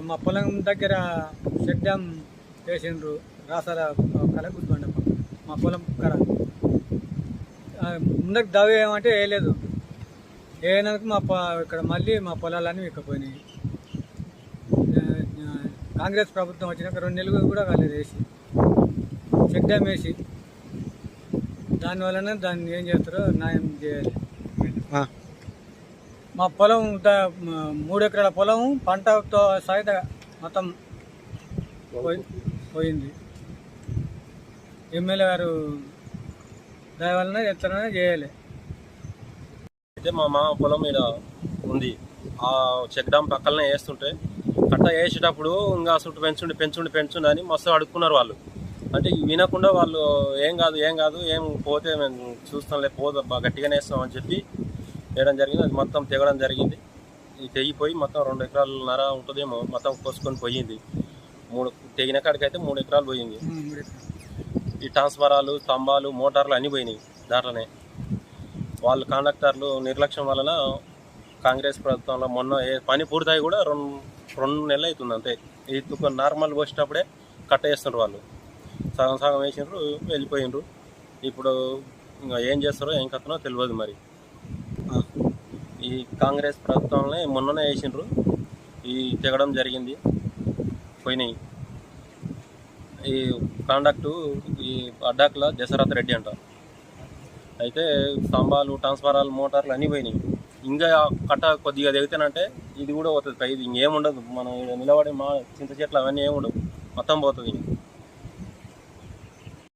మా పొలం దగ్గర చెక్ డ్యామ్ వేసిండ్రు రాసాల కల గుర్తుపండప్ప మా పొలం కడ ముందరికి దవ్వ ఏమంటే వేయలేదు. వేయనందుకు ఇక్కడ మళ్ళీ మా పొలాలన్నీ విక్కపోయినాయి. కాంగ్రెస్ ప్రభుత్వం వచ్చినాక 2 నెలలు కూడా కాలేదు వేసి చెక్ డ్యామ్ వేసి. దానివల్లనే దాన్ని ఏం చేస్తారో న్యాయం చేయాలి. మా పొలం 3 ఎకరాల పొలం పంటతో సహిత మొత్తం పోయింది. ఎమ్మెల్యే గారు దాని వలన ఎత్తనే చేయాలి. అయితే మా మామ పొలం మీద ఉంది. ఆ చెక్ డ్యామ్ పక్కనే వేస్తుంటే కట్ట వేసేటప్పుడు ఇంకా చుట్టూ పెంచుండి అని మస్తు అడుక్కున్నారు వాళ్ళు. అంటే వినకుండా వాళ్ళు ఏం కాదు ఏం పోతే మేము చూస్తాంలే గట్టిగానే వేస్తామని చెప్పి వేయడం జరిగింది. అది మొత్తం తెగడం జరిగింది. ఇది తెగిపోయి మొత్తం 2 ఎకరాలన్నర ఉంటుందేమో మొత్తం కోసుకొని పోయింది. 3 తెగిన కాడికైతే 3 ఎకరాలు పోయింది. ఈ ట్రాన్స్ఫారాలు, స్తంభాలు, మోటార్లు అన్నీ పోయినాయి దాంట్లోనే. వాళ్ళు కాంట్రాక్టర్లు నిర్లక్ష్యం వలన కాంగ్రెస్ ప్రభుత్వంలో మొన్న పని పూర్తయి కూడా 2 నెలలు అవుతుంది అంతే. ఇది నార్మల్ పోసేటప్పుడే కట్ట వేస్తుండ్రు వాళ్ళు. సగం వేసిండ్రు, వెళ్ళిపోయిండ్రు. ఇప్పుడు ఇంకా ఏం చేస్తారో ఏం కథనో తెలియదు. మరి ఈ కాంగ్రెస్ ప్రభుత్వంలో మొన్ననే వేసిండ్రు, ఈ తెగడం జరిగింది, పోయినాయి. ఈ కాండక్టు ఈ అడ్డాకుల దశరథ రెడ్డి అంట. అయితే స్తంభాలు, ట్రాన్స్ఫారాలు, మోటార్లు అన్నీ పోయినాయి. ఇంకా కట్ట కొద్దిగా దిగుతానంటే ఇది కూడా పోతుంది. ఇది ఇంకేముండదు. మనం నిలబడి చింత చెట్లు అవన్నీ ఏముండవు, మొత్తం పోతుంది.